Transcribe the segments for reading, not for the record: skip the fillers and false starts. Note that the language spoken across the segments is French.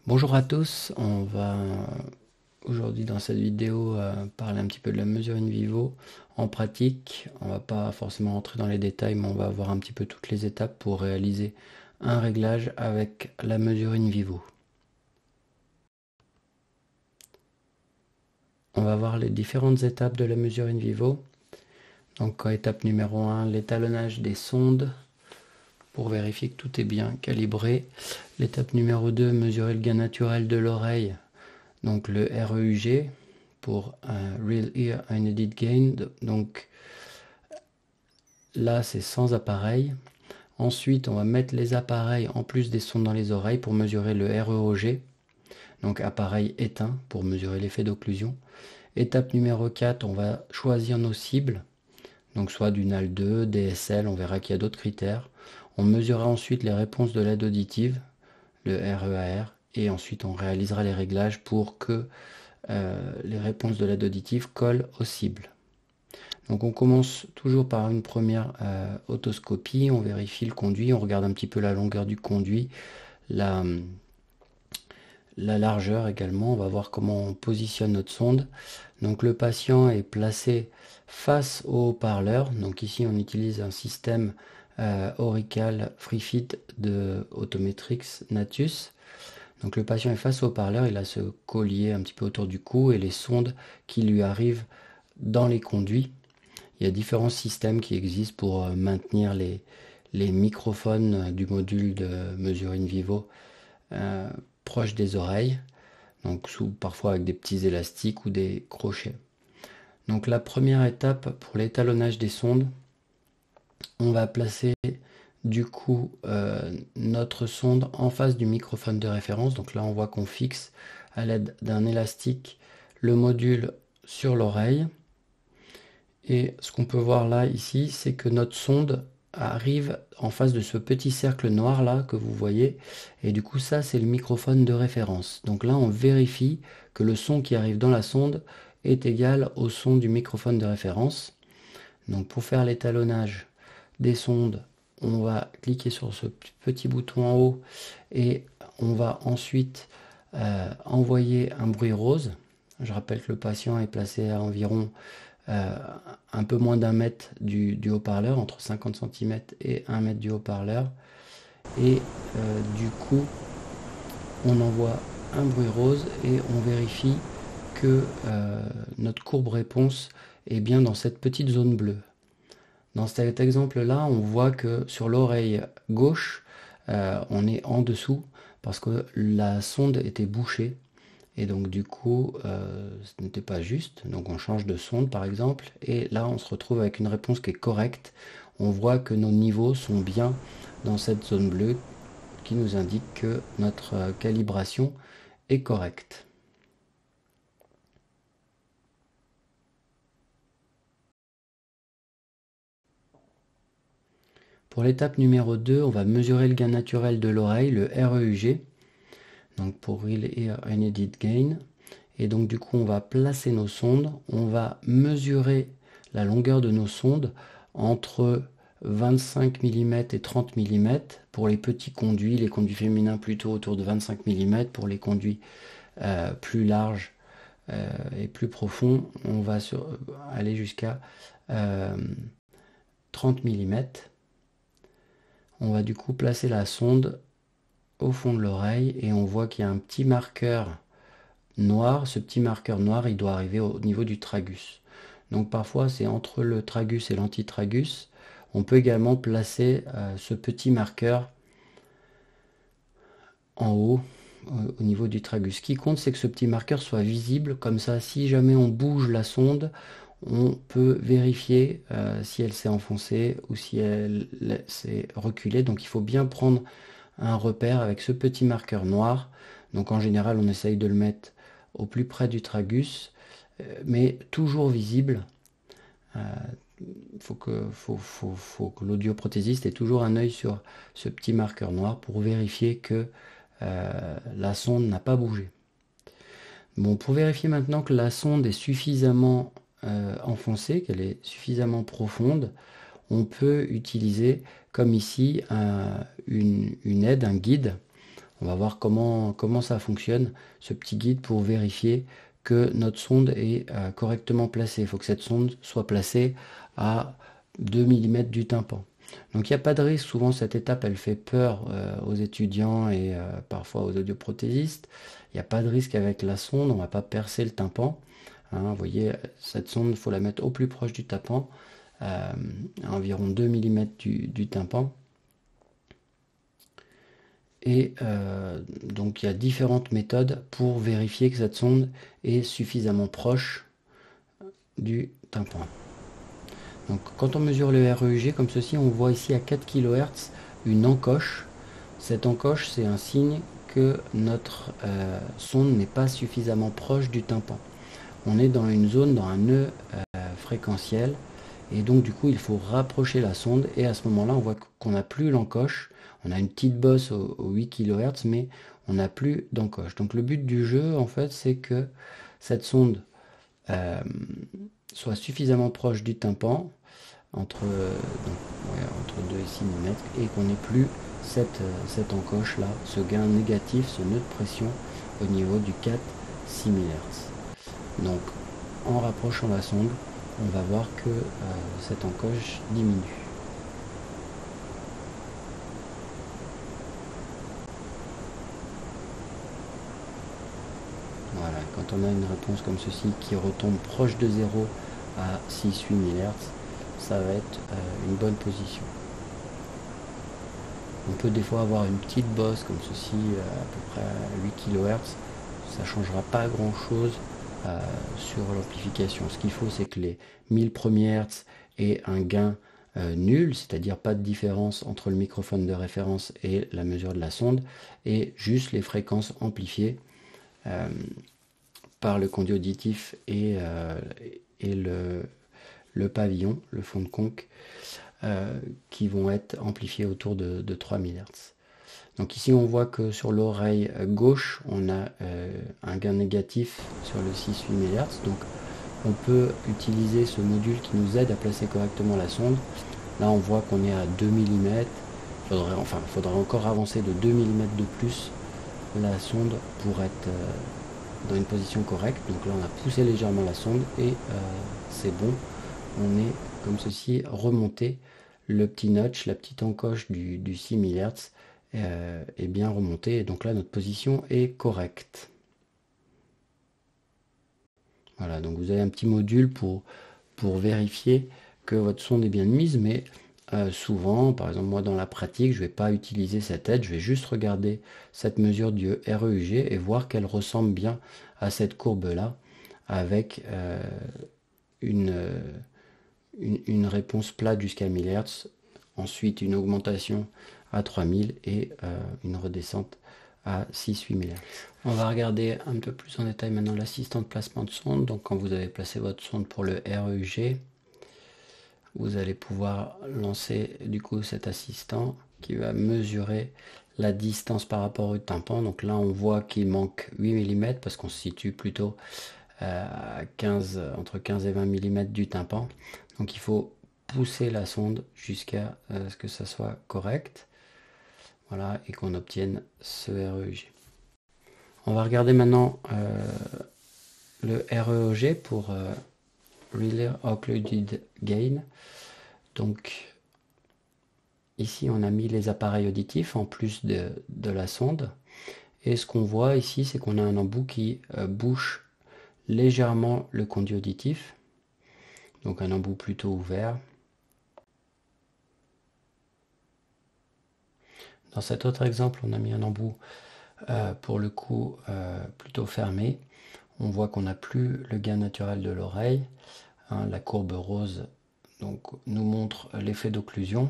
Bonjour à tous, on va aujourd'hui dans cette vidéo parler un petit peu de la mesure in vivo en pratique. On va pas forcément rentrer dans les détails, mais on va voir un petit peu toutes les étapes pour réaliser un réglage avec la mesure in vivo. On va voir les différentes étapes de la mesure in vivo. Donc étape numéro 1, l'étalonnage des sondes pour vérifier que tout est bien calibré. L'étape numéro 2, mesurer le gain naturel de l'oreille, donc le REUG pour Real Ear Unedited Gain. Donc là c'est sans appareil. Ensuite on va mettre les appareils en plus des sondes dans les oreilles pour mesurer le REOG, donc appareil éteint pour mesurer l'effet d'occlusion. Étape numéro 4, on va choisir nos cibles, donc soit du NAL2, DSL, on verra qu'il y a d'autres critères. On mesurera ensuite les réponses de l'aide auditive, le REAR, et ensuite on réalisera les réglages pour que les réponses de l'aide auditive collent aux cibles. Donc on commence toujours par une première otoscopie, on vérifie le conduit, on regarde un petit peu la longueur du conduit, la largeur également, on va voir comment on positionne notre sonde. Donc le patient est placé face au haut-parleur, donc ici on utilise un système Aurical FreeFit de Autometrix Natus. Donc le patient est face au haut-parleur, il a ce collier un petit peu autour du cou et les sondes qui lui arrivent dans les conduits. Il y a différents systèmes qui existent pour maintenir les microphones du module de mesure in vivo proche des oreilles, donc parfois avec des petits élastiques ou des crochets. Donc la première étape pour l'étalonnage des sondes, on va placer du coup notre sonde en face du microphone de référence. Donc là on voit qu'on fixe à l'aide d'un élastique le module sur l'oreille. Et ce qu'on peut voir là ici, c'est que notre sonde arrive en face de ce petit cercle noir là que vous voyez, et du coup ça c'est le microphone de référence. Donc là on vérifie que le son qui arrive dans la sonde est égal au son du microphone de référence. Donc pour faire l'étalonnage des sondes, on va cliquer sur ce petit bouton en haut et on va ensuite envoyer un bruit rose. Je rappelle que le patient est placé à environ un peu moins d'1 mètre du haut-parleur, entre 50 cm et 1 mètre du haut-parleur. Et du coup, on envoie un bruit rose et on vérifie que notre courbe réponse est bien dans cette petite zone bleue. Dans cet exemple-là, on voit que sur l'oreille gauche, on est en dessous parce que la sonde était bouchée. Et donc du coup, ce n'était pas juste. Donc on change de sonde par exemple. Et là, on se retrouve avec une réponse qui est correcte. On voit que nos niveaux sont bien dans cette zone bleue qui nous indique que notre calibration est correcte. Pour l'étape numéro 2, on va mesurer le gain naturel de l'oreille, le REUG. Donc pour Real Ear Unedited Gain. Et donc du coup on va placer nos sondes, on va mesurer la longueur de nos sondes entre 25 mm et 30 mm pour les petits conduits, les conduits féminins plutôt autour de 25 mm, pour les conduits plus larges et plus profonds on va aller jusqu'à 30 mm. On va du coup placer la sonde au fond de l'oreille et on voit qu'il y a un petit marqueur noir. Ce petit marqueur noir, il doit arriver au niveau du tragus. Donc parfois c'est entre le tragus et l'antitragus. On peut également placer ce petit marqueur en haut au niveau du tragus. Ce qui compte, c'est que ce petit marqueur soit visible, comme ça si jamais on bouge la sonde, on peut vérifier si elle s'est enfoncée ou si elle s'est reculée. Donc il faut bien prendre un repère avec ce petit marqueur noir. Donc en général on essaye de le mettre au plus près du tragus, mais toujours visible. Faut que l'audioprothésiste ait toujours un œil sur ce petit marqueur noir pour vérifier que la sonde n'a pas bougé. Bon, pour vérifier maintenant que la sonde est suffisamment enfoncée, qu'elle est suffisamment profonde, on peut utiliser, comme ici, une aide, un guide. On va voir comment ça fonctionne, ce petit guide, pour vérifier que notre sonde est correctement placée. Il faut que cette sonde soit placée à 2 mm du tympan. Donc il n'y a pas de risque. Souvent cette étape elle fait peur aux étudiants et parfois aux audioprothésistes. Il n'y a pas de risque avec la sonde, on ne va pas percer le tympan. Hein, vous voyez, cette sonde, il faut la mettre au plus proche du tympan, à environ 2 mm du tympan. Et donc il y a différentes méthodes pour vérifier que cette sonde est suffisamment proche du tympan. Donc quand on mesure le REUG comme ceci, on voit ici à 4 kHz une encoche. Cette encoche, c'est un signe que notre sonde n'est pas suffisamment proche du tympan. On est dans une zone, dans un nœud fréquentiel, et donc du coup il faut rapprocher la sonde, et à ce moment-là on voit qu'on n'a plus l'encoche. On a une petite bosse au 8 kHz, mais on n'a plus d'encoche. Donc le but du jeu, en fait, c'est que cette sonde soit suffisamment proche du tympan, entre 2 et 6 mm, et qu'on n'ait plus cette encoche là, ce gain négatif, ce nœud de pression au niveau du 4-6 MHz. Donc en rapprochant la sonde, on va voir que cette encoche diminue. Voilà, quand on a une réponse comme ceci qui retombe proche de 0 à 6-8 MHz, ça va être une bonne position. On peut des fois avoir une petite bosse comme ceci, à peu près à 8 kHz. Ça ne changera pas grand chose sur l'amplification. Ce qu'il faut, c'est que les 1000 premiers Hertz aient un gain nul, c'est-à-dire pas de différence entre le microphone de référence et la mesure de la sonde, et juste les fréquences amplifiées par le conduit auditif et le pavillon, le fond de conque, qui vont être amplifiés autour de 3000 Hz. Donc ici on voit que sur l'oreille gauche on a un gain négatif sur le 6-8 MHz, donc on peut utiliser ce module qui nous aide à placer correctement la sonde. Là on voit qu'on est à 2 mm, il faudrait encore avancer de 2 mm de plus la sonde pour être dans une position correcte. Donc là on a poussé légèrement la sonde et c'est bon, on est comme ceci remonté. Le petit notch, la petite encoche du 6 MHz est bien remonté, et donc là notre position est correcte. Voilà, donc vous avez un petit module pour vérifier que votre sonde est bien mise, mais souvent, par exemple moi dans la pratique, je ne vais pas utiliser cette aide, je vais juste regarder cette mesure du REUG et voir qu'elle ressemble bien à cette courbe là, avec une réponse plate jusqu'à 1000 Hz, ensuite une augmentation à 3000 et une redescente à 6-8 MHz. On va regarder un peu plus en détail maintenant l'assistant de placement de sonde. Donc quand vous avez placé votre sonde pour le REUG, vous allez pouvoir lancer du coup cet assistant qui va mesurer la distance par rapport au tympan. Donc là on voit qu'il manque 8 mm parce qu'on se situe plutôt à entre 15 et 20 mm du tympan. Donc il faut pousser la sonde jusqu'à ce que ça soit correct. Voilà, et qu'on obtienne ce REUG. On va regarder maintenant le REUG pour Relay Occluded Gain. Donc ici on a mis les appareils auditifs en plus de la sonde. Et ce qu'on voit ici, c'est qu'on a un embout qui bouche légèrement le conduit auditif. Donc un embout plutôt ouvert. Dans cet autre exemple, on a mis un embout pour le coup plutôt fermé. On voit qu'on n'a plus le gain naturel de l'oreille. Hein, la courbe rose donc, nous montre l'effet d'occlusion.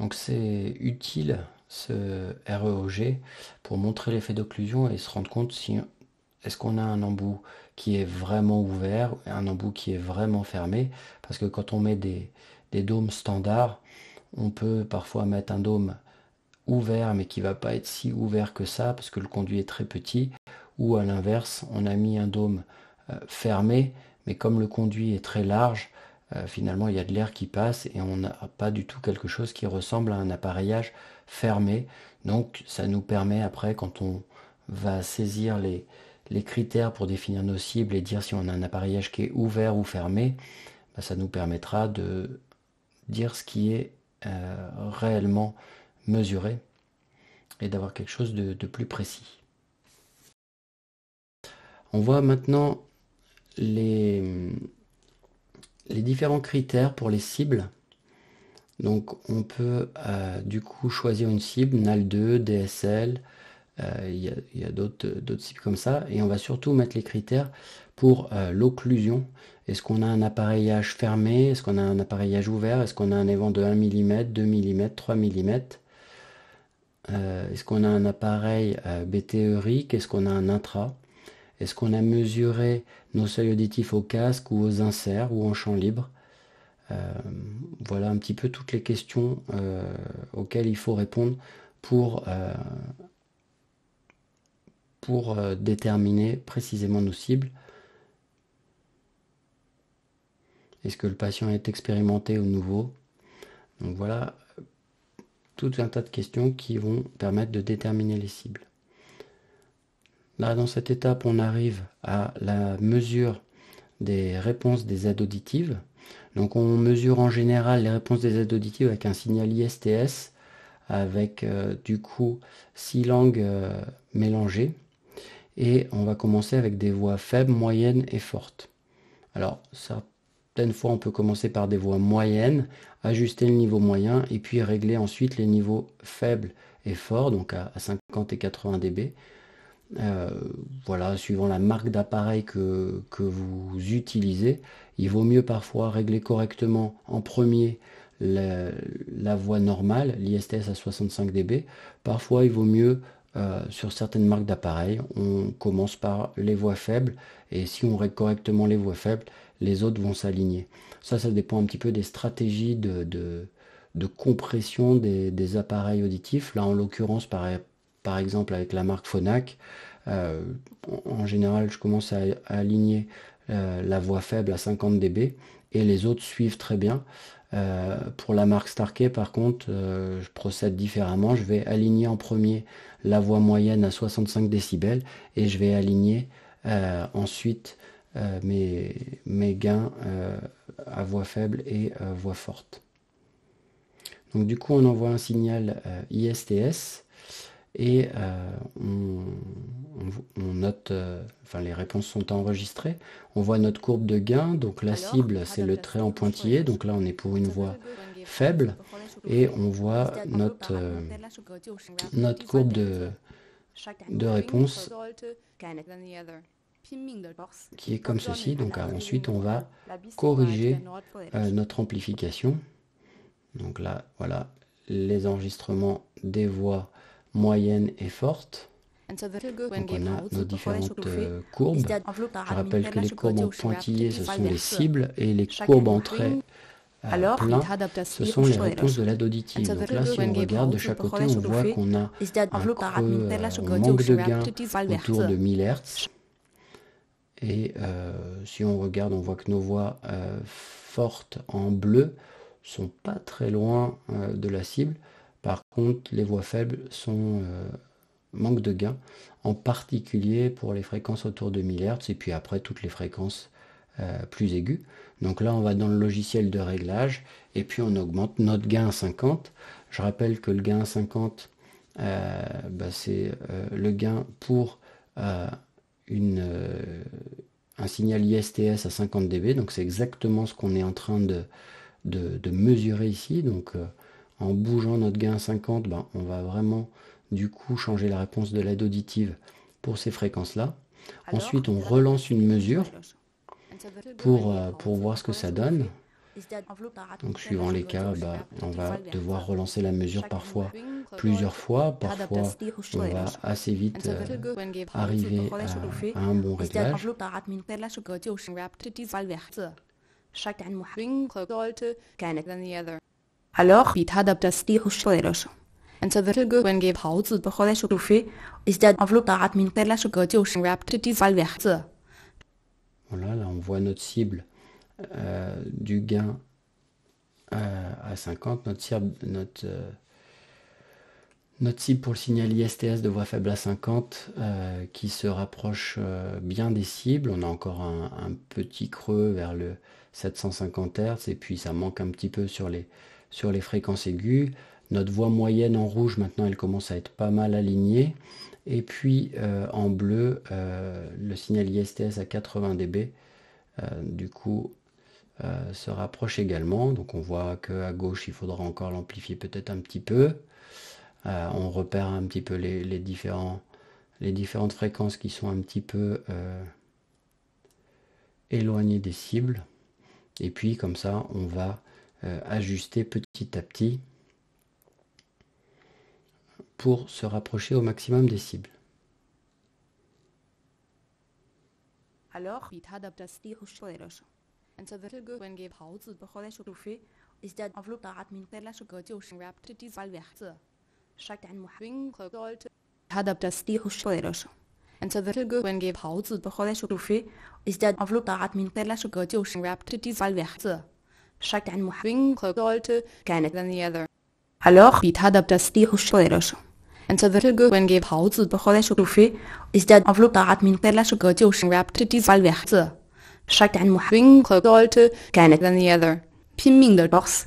Donc c'est utile ce REOG pour montrer l'effet d'occlusion et se rendre compte si est-ce qu'on a un embout qui est vraiment ouvert, un embout qui est vraiment fermé. Parce que quand on met des dômes standards, on peut parfois mettre un dôme ouvert mais qui va pas être si ouvert que ça parce que le conduit est très petit, ou à l'inverse on a mis un dôme fermé mais comme le conduit est très large, finalement il y a de l'air qui passe et on n'a pas du tout quelque chose qui ressemble à un appareillage fermé. Donc ça nous permet après, quand on va saisir les critères pour définir nos cibles et dire si on a un appareillage qui est ouvert ou fermé, ça nous permettra de dire ce qui est réellement mesuré et d'avoir quelque chose de plus précis. On voit maintenant les différents critères pour les cibles. Donc on peut du coup choisir une cible, NAL2, DSL, il y a d'autres cibles comme ça, et on va surtout mettre les critères pour l'occlusion. Est-ce qu'on a un appareillage fermé? Est-ce qu'on a un appareillage ouvert? Est-ce qu'on a un évent de 1 mm, 2 mm, 3 mm? Est-ce qu'on a un appareil BTE-RIC? Est-ce qu'on a un intra? Est-ce qu'on a mesuré nos seuils auditifs au casque ou aux inserts ou en champ libre? Voilà un petit peu toutes les questions auxquelles il faut répondre pour déterminer précisément nos cibles. Est-ce que le patient est expérimenté ou nouveau? Donc voilà tout un tas de questions qui vont permettre de déterminer les cibles. Là, dans cette étape, on arrive à la mesure des réponses des aides auditives. Donc on mesure en général les réponses des aides auditives avec un signal ISTS, avec du coup 6 langues mélangées. Et on va commencer avec des voix faibles, moyennes et fortes. Alors certaines fois on peut commencer par des voix moyennes, ajuster le niveau moyen et puis régler ensuite les niveaux faibles et forts, donc à 50 et 80 dB. Voilà, suivant la marque d'appareil que vous utilisez, il vaut mieux parfois régler correctement en premier la voix normale, l'ISTS à 65 dB. Parfois, il vaut mieux, sur certaines marques d'appareils, on commence par les voix faibles, et si on règle correctement les voix faibles, les autres vont s'aligner. Ça dépend un petit peu des stratégies de compression des appareils auditifs. Là, en l'occurrence, par exemple avec la marque Phonak, en général je commence à aligner la voix faible à 50 dB et les autres suivent très bien. Pour la marque Starkey par contre, je procède différemment. Je vais aligner en premier la voix moyenne à 65 décibels et je vais aligner ensuite mes gains à voix faible et voix forte. Donc du coup on envoie un signal ISTS et on note, les réponses sont enregistrées. On voit notre courbe de gain, donc la cible c'est le trait en pointillé, donc là on est pour une voix faible, et on voit notre courbe de réponse qui est comme ceci. Donc ensuite on va corriger notre amplification. Donc là voilà les enregistrements des voix moyennes et fortes. Donc on a nos différentes courbes. Je rappelle que les courbes en pointillé ce sont les cibles et les courbes en trait plein ce sont les réponses de l'aide auditive. Donc là si on regarde de chaque côté on voit qu'on a un creux, on manque de gain autour de 1000 Hz. Et si on regarde on voit que nos voix fortes en bleu sont pas très loin de la cible. Par contre, les voix faibles sont manque de gain, en particulier pour les fréquences autour de 1000 Hz et puis après toutes les fréquences plus aiguës. Donc là, on va dans le logiciel de réglage et puis on augmente notre gain à 50. Je rappelle que le gain à 50, c'est le gain pour un signal ISTS à 50 dB. Donc c'est exactement ce qu'on est en train de mesurer ici. Donc en bougeant notre gain à 50, on va vraiment du coup changer la réponse de l'aide auditive pour ces fréquences là. Ensuite on relance une mesure pour voir ce que ça donne. Donc suivant les cas, on va devoir relancer la mesure parfois plusieurs fois, parfois on va assez vite arriver à un bon réglage. Alors, voilà, là on voit notre cible du gain à 50. Notre cible pour le signal ISTS de voie faible à 50 qui se rapproche bien des cibles. On a encore un petit creux vers le 750 Hz et puis ça manque un petit peu sur les fréquences aiguës. Notre voie moyenne en rouge maintenant elle commence à être pas mal alignée. Et puis en bleu, le signal ISTS à 80 dB du coup se rapproche également. Donc on voit qu'à gauche il faudra encore l'amplifier peut-être un petit peu. On repère un petit peu les différentes fréquences qui sont un petit peu éloignées des cibles. Et puis comme ça, on va ajuster petit à petit pour se rapprocher au maximum des cibles. Alors, هذا بتسليح الشويرش أنت ذلك وين جيب هاوز بخوله شوفي إزداد أفلو طاعت من قلة شجوش رابتتي فالوحدة شكت عن محوين قلت كانت than the other alors بيت هذا بتسليح الشويرش أنت ذلك وين جيب هاوز بخوله شوفي إزداد أفلو طاعت من قلة شجوش رابتتي فالوحدة شكت عن محوين قلت كانت than the other 拼命的 box.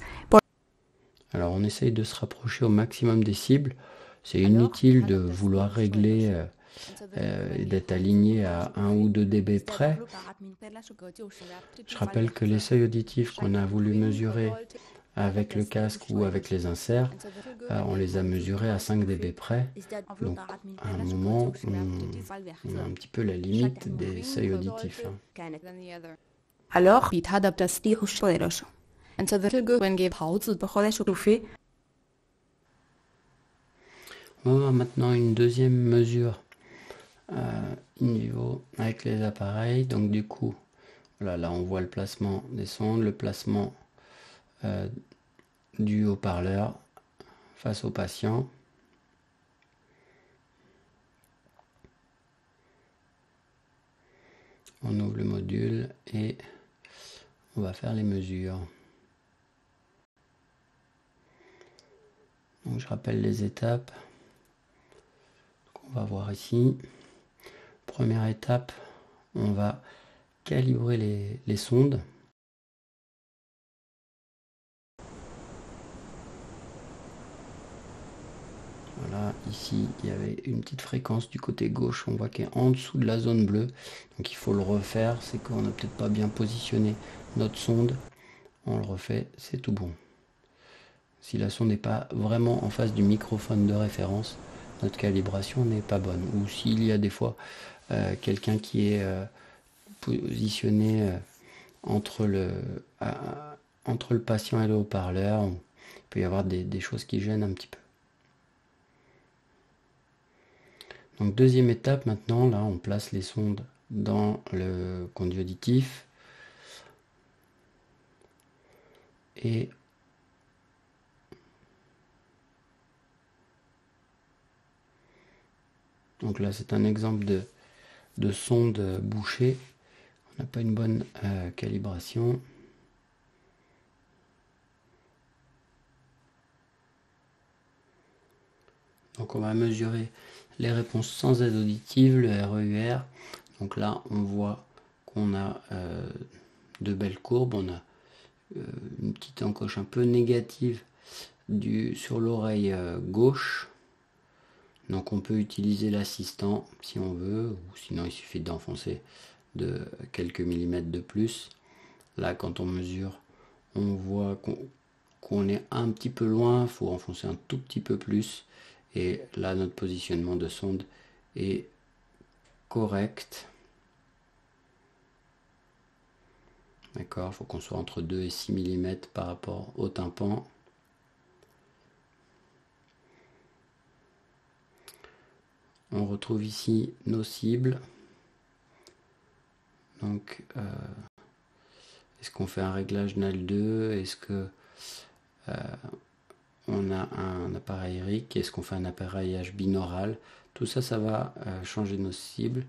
Alors on essaye de se rapprocher au maximum des cibles. C'est inutile de vouloir régler et d'être aligné à 1 ou 2 dB près. Je rappelle que les seuils auditifs qu'on a voulu mesurer avec le casque ou avec les inserts, on les a mesurés à 5 dB près. Donc à un moment, on a un petit peu la limite des seuils auditifs. Alors, on va voir maintenant une deuxième mesure in vivo avec les appareils. Donc du coup, voilà, là on voit le placement des sondes, le placement du haut-parleur face au patient. On ouvre le module et on va faire les mesures. Donc je rappelle les étapes. On va voir ici. Première étape, on va calibrer les sondes. Voilà, ici il y avait une petite fréquence du côté gauche, on voit qu'elle est en dessous de la zone bleue. Donc il faut le refaire, c'est qu'on n'a peut-être pas bien positionné notre sonde. On le refait, c'est tout bon. Si la sonde n'est pas vraiment en face du microphone de référence, notre calibration n'est pas bonne. Ou s'il y a des fois quelqu'un qui est positionné entre le patient et le haut-parleur, il peut y avoir des choses qui gênent un petit peu. Donc deuxième étape maintenant, là on place les sondes dans le conduit auditif et donc là c'est un exemple de sonde bouchée. On n'a pas une bonne calibration. Donc on va mesurer les réponses sans aide auditive, le REUR. Donc là on voit qu'on a de belles courbes. On a une petite encoche un peu négative sur l'oreille gauche. Donc on peut utiliser l'assistant si on veut, ou sinon il suffit d'enfoncer de quelques millimètres de plus. Là quand on mesure, on voit qu'on est un petit peu loin, il faut enfoncer un tout petit peu plus. Et là notre positionnement de sonde est correct. D'accord, il faut qu'on soit entre 2 et 6 mm par rapport au tympan. On retrouve ici nos cibles. Donc, est-ce qu'on fait un réglage NAL2? Est-ce que on a un appareil RIC? Est-ce qu'on fait un appareillage binaural? Tout ça, ça va changer nos cibles.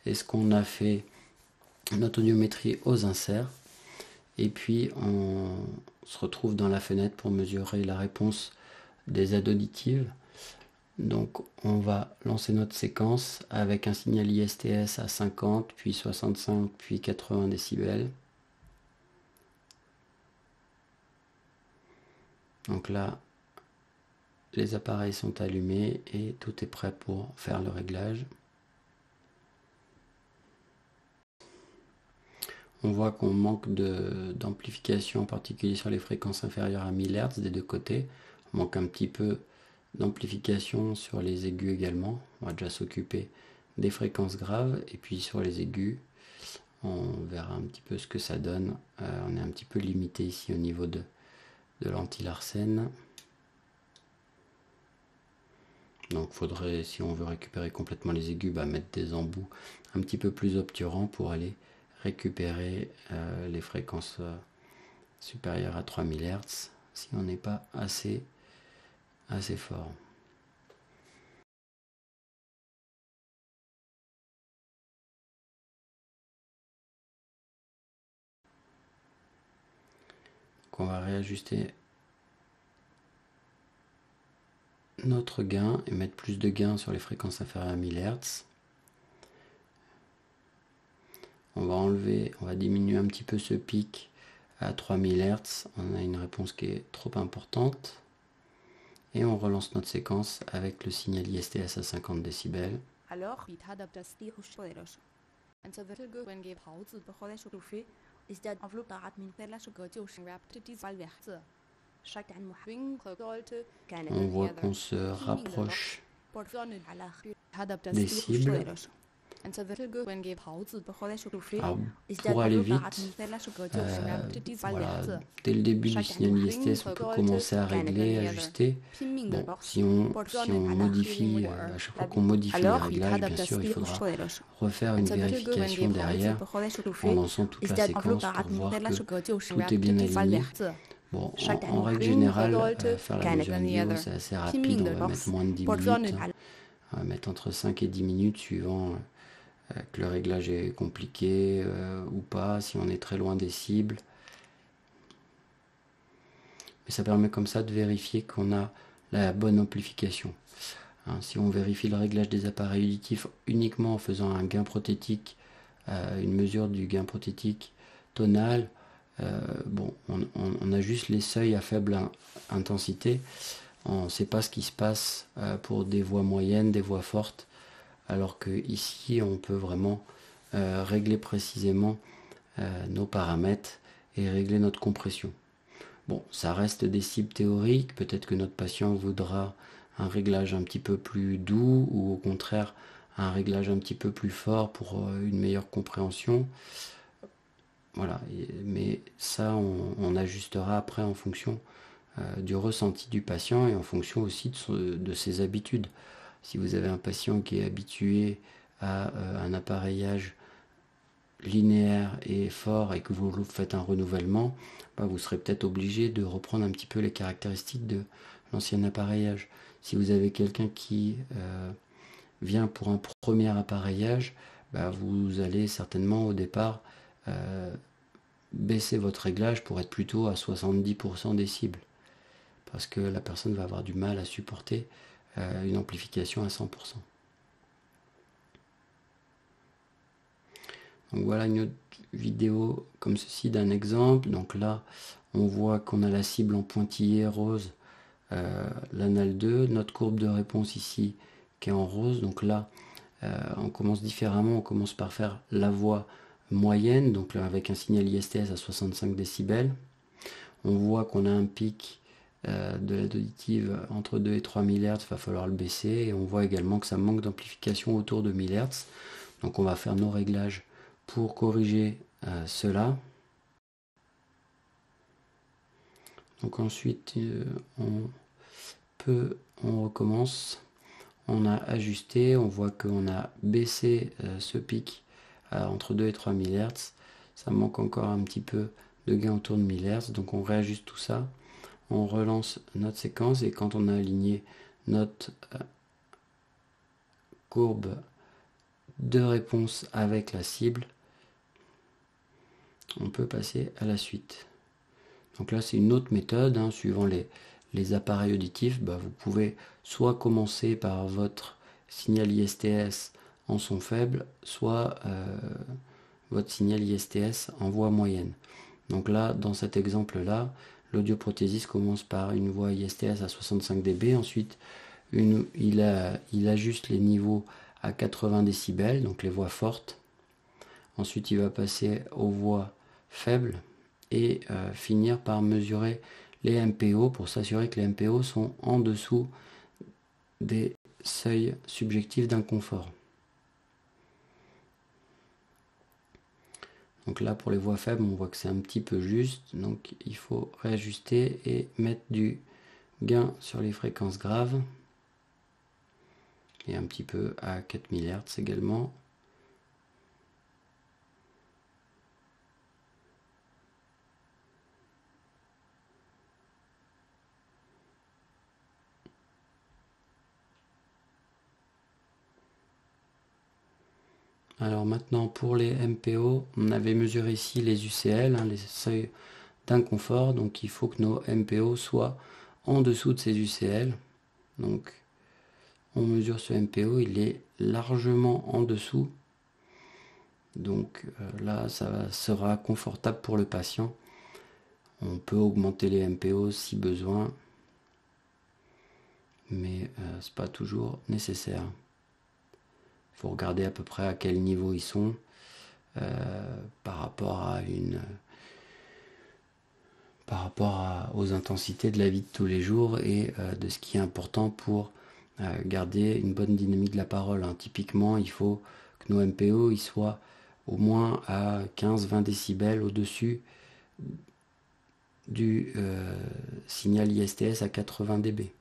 Est-ce qu'on a fait notre audiométrie aux inserts? Et puis on se retrouve dans la fenêtre pour mesurer la réponse des aides auditives. Donc on va lancer notre séquence avec un signal ISTS à 50, puis 65, puis 80 décibels. Donc là, les appareils sont allumés et tout est prêt pour faire le réglage. On voit qu'on manque d'amplification, en particulier sur les fréquences inférieures à 1000 Hz des deux côtés. On manque un petit peu d'amplification sur les aigus également. On va déjà s'occuper des fréquences graves. Et puis sur les aigus, on verra un petit peu ce que ça donne. On est un petit peu limité ici au niveau de l'anti-Larsen. Donc faudrait, si on veut récupérer complètement les aigus, mettre des embouts un petit peu plus obturants pour aller récupérer les fréquences supérieures à 3000 Hz si on n'est pas assez fort. Donc on va réajuster notre gain et mettre plus de gain sur les fréquences inférieures à 1000 Hz. On va diminuer un petit peu ce pic à 3000 Hz. On a une réponse qui est trop importante. Et on relance notre séquence avec le signal ISTS à 50 décibels. Alors, on voit qu'on se rapproche des cibles. Alors, pour aller vite, voilà, dès le début du signal ISTS, on peut commencer à régler, ajuster. Bon, si on modifie, à chaque fois qu'on modifie les réglages, bien sûr, il faudra refaire une vérification derrière en lançant toute la séquence pour voir que tout est bien aligné. Bon, en règle générale, faire la mesure vidéo, c'est assez rapide, on va mettre moins de 10 minutes, on va mettre entre 5 et 10 minutes suivant que le réglage est compliqué ou pas, si on est très loin des cibles. Mais ça permet comme ça de vérifier qu'on a la bonne amplification. Hein, si on vérifie le réglage des appareils auditifs uniquement en faisant un gain prothétique, une mesure du gain prothétique tonal, bon, on a juste les seuils à faible intensité. On ne sait pas ce qui se passe pour des voix moyennes, des voix fortes, alors que ici on peut vraiment régler précisément nos paramètres et régler notre compression. Bon, ça reste des cibles théoriques, peut-être que notre patient voudra un réglage un petit peu plus doux ou au contraire un réglage un petit peu plus fort pour une meilleure compréhension. Voilà, mais ça on ajustera après en fonction du ressenti du patient et en fonction aussi de ses habitudes. Si vous avez un patient qui est habitué à un appareillage linéaire et fort et que vous faites un renouvellement, vous serez peut-être obligé de reprendre un petit peu les caractéristiques de l'ancien appareillage. Si vous avez quelqu'un qui vient pour un premier appareillage, vous allez certainement au départ baisser votre réglage pour être plutôt à 70% des cibles, parce que la personne va avoir du mal à supporter une amplification à 100%. Donc voilà une autre vidéo comme ceci d'un exemple. Donc là, on voit qu'on a la cible en pointillé rose, l'anal 2, notre courbe de réponse ici qui est en rose. Donc là, on commence différemment. On commence par faire la voix moyenne, donc là, avec un signal ISTS à 65 décibels. On voit qu'on a un pic de l'aide auditive entre 2 et 3000 Hz, il va falloir le baisser. Et on voit également que ça manque d'amplification autour de 1000 Hz. Donc on va faire nos réglages pour corriger cela. Donc ensuite on recommence, on a ajusté, on voit qu'on a baissé ce pic entre 2 et 3000 Hz. Ça manque encore un petit peu de gain autour de 1000 Hz, donc on réajuste tout ça, on relance notre séquence et quand on a aligné notre courbe de réponse avec la cible, on peut passer à la suite. Donc là, c'est une autre méthode, hein, suivant les appareils auditifs. Vous pouvez soit commencer par votre signal ISTS en son faible, soit votre signal ISTS en voix moyenne. Donc là, dans cet exemple-là, l'audioprothésiste commence par une voix ISTS à 65 dB, ensuite il ajuste les niveaux à 80 décibels, donc les voix fortes. Ensuite, il va passer aux voix faibles et finir par mesurer les MPO pour s'assurer que les MPO sont en dessous des seuils subjectifs d'inconfort. Donc là, pour les voix faibles, on voit que c'est un petit peu juste, donc il faut réajuster et mettre du gain sur les fréquences graves et un petit peu à 4000 Hz également. Alors maintenant, pour les MPO, on avait mesuré ici les UCL, les seuils d'inconfort, donc il faut que nos MPO soient en dessous de ces UCL. Donc on mesure ce MPO, il est largement en dessous. Donc là, ça sera confortable pour le patient. On peut augmenter les MPO si besoin, mais c'est pas toujours nécessaire. Il faut regarder à peu près à quel niveau ils sont par rapport aux intensités de la vie de tous les jours et de ce qui est important pour garder une bonne dynamique de la parole. Hein. Typiquement, il faut que nos MPO ils soient au moins à 15-20 décibels au-dessus du signal ISTS à 80 dB.